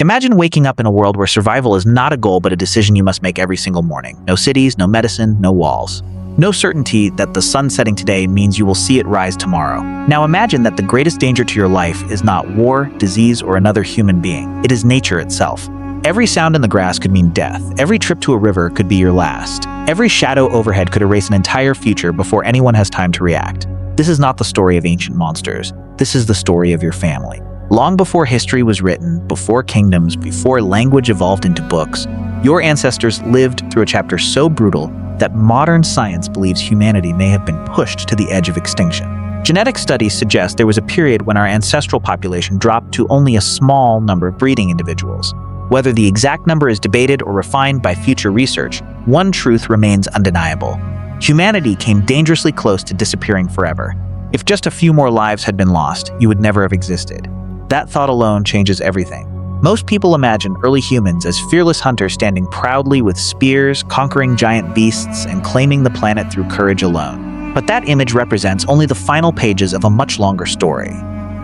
Imagine waking up in a world where survival is not a goal but a decision you must make every single morning. No cities, no medicine, no walls. No certainty that the sun setting today means you will see it rise tomorrow. Now imagine that the greatest danger to your life is not war, disease, or another human being. It is nature itself. Every sound in the grass could mean death. Every trip to a river could be your last. Every shadow overhead could erase an entire future before anyone has time to react. This is not the story of ancient monsters. This is the story of your family. Long before history was written, before kingdoms, before language evolved into books, your ancestors lived through a chapter so brutal that modern science believes humanity may have been pushed to the edge of extinction. Genetic studies suggest there was a period when our ancestral population dropped to only a small number of breeding individuals. Whether the exact number is debated or refined by future research, one truth remains undeniable. Humanity came dangerously close to disappearing forever. If just a few more lives had been lost, you would never have existed. That thought alone changes everything. Most people imagine early humans as fearless hunters standing proudly with spears, conquering giant beasts, and claiming the planet through courage alone. But that image represents only the final pages of a much longer story.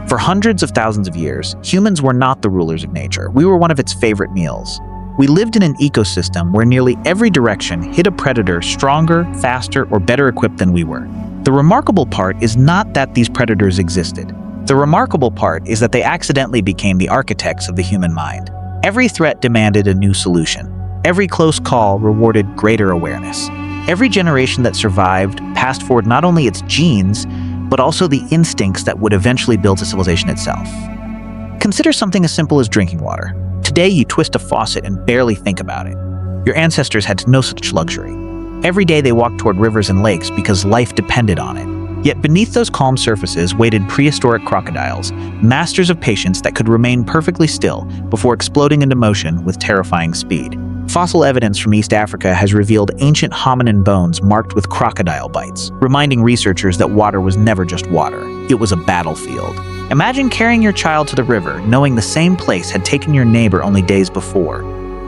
For hundreds of thousands of years, humans were not the rulers of nature. We were one of its favorite meals. We lived in an ecosystem where nearly every direction hid a predator stronger, faster, or better equipped than we were. The remarkable part is not that these predators existed. The remarkable part is that they accidentally became the architects of the human mind. Every threat demanded a new solution. Every close call rewarded greater awareness. Every generation that survived passed forward not only its genes, but also the instincts that would eventually build a civilization itself. Consider something as simple as drinking water. Today, you twist a faucet and barely think about it. Your ancestors had no such luxury. Every day they walked toward rivers and lakes because life depended on it. Yet beneath those calm surfaces waited prehistoric crocodiles, masters of patience that could remain perfectly still before exploding into motion with terrifying speed. Fossil evidence from East Africa has revealed ancient hominin bones marked with crocodile bites, reminding researchers that water was never just water. It was a battlefield. Imagine carrying your child to the river, knowing the same place had taken your neighbor only days before.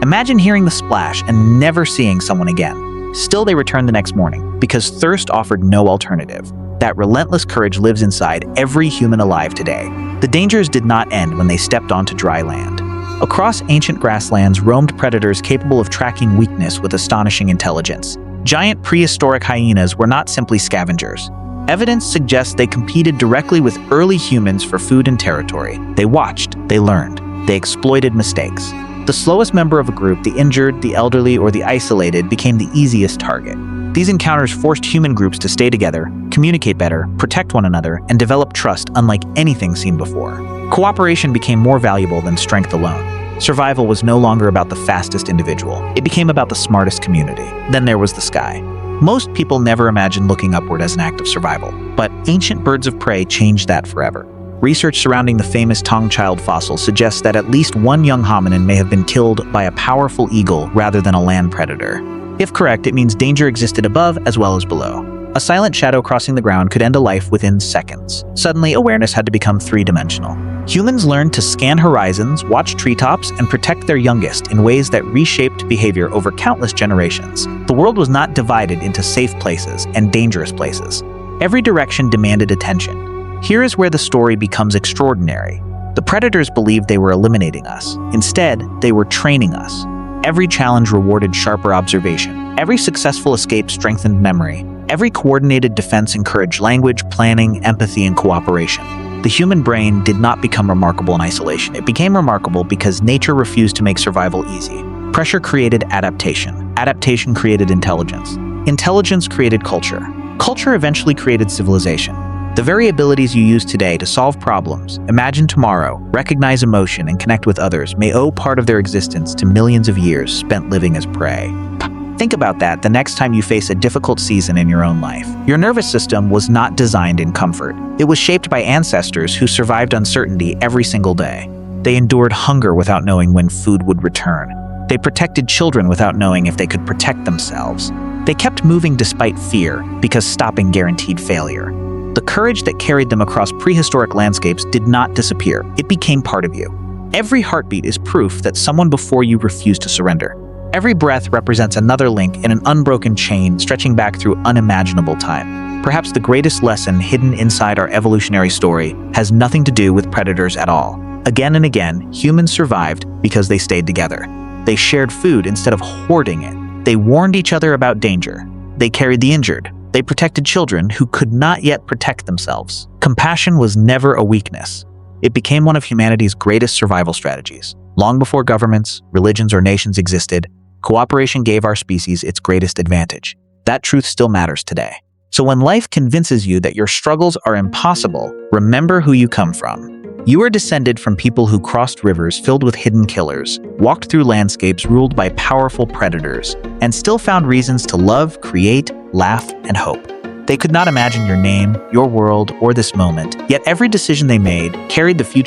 Imagine hearing the splash and never seeing someone again. Still, they returned the next morning, because thirst offered no alternative. That relentless courage lives inside every human alive today. The dangers did not end when they stepped onto dry land. Across ancient grasslands roamed predators capable of tracking weakness with astonishing intelligence. Giant prehistoric hyenas were not simply scavengers. Evidence suggests they competed directly with early humans for food and territory. They watched, they learned, they exploited mistakes. The slowest member of a group, the injured, the elderly, or the isolated, became the easiest target. These encounters forced human groups to stay together, communicate better, protect one another, and develop trust unlike anything seen before. Cooperation became more valuable than strength alone. Survival was no longer about the fastest individual. It became about the smartest community. Then there was the sky. Most people never imagined looking upward as an act of survival, but ancient birds of prey changed that forever. Research surrounding the famous tongue-child fossil suggests that at least one young hominin may have been killed by a powerful eagle rather than a land predator. If correct, it means danger existed above as well as below. A silent shadow crossing the ground could end a life within seconds. Suddenly, awareness had to become three-dimensional. Humans learned to scan horizons, watch treetops, and protect their youngest in ways that reshaped behavior over countless generations. The world was not divided into safe places and dangerous places. Every direction demanded attention. Here is where the story becomes extraordinary. The predators believed they were eliminating us. Instead, they were training us. Every challenge rewarded sharper observation. Every successful escape strengthened memory. Every coordinated defense encouraged language, planning, empathy, and cooperation. The human brain did not become remarkable in isolation. It became remarkable because nature refused to make survival easy. Pressure created adaptation. Adaptation created intelligence. Intelligence created culture. Culture eventually created civilization. The very abilities you use today to solve problems, imagine tomorrow, recognize emotion, and connect with others may owe part of their existence to millions of years spent living as prey. Think about that the next time you face a difficult season in your own life. Your nervous system was not designed in comfort. It was shaped by ancestors who survived uncertainty every single day. They endured hunger without knowing when food would return. They protected children without knowing if they could protect themselves. They kept moving despite fear because stopping guaranteed failure. The courage that carried them across prehistoric landscapes did not disappear. It became part of you. Every heartbeat is proof that someone before you refused to surrender. Every breath represents another link in an unbroken chain stretching back through unimaginable time. Perhaps the greatest lesson hidden inside our evolutionary story has nothing to do with predators at all. Again and again, humans survived because they stayed together. They shared food instead of hoarding it. They warned each other about danger. They carried the injured. They protected children who could not yet protect themselves. Compassion was never a weakness. It became one of humanity's greatest survival strategies. Long before governments, religions, or nations existed, cooperation gave our species its greatest advantage. That truth still matters today. So when life convinces you that your struggles are impossible, remember who you come from. You are descended from people who crossed rivers filled with hidden killers, walked through landscapes ruled by powerful predators, and still found reasons to love, create, laugh, and hope. They could not imagine your name, your world, or this moment, yet every decision they made carried the future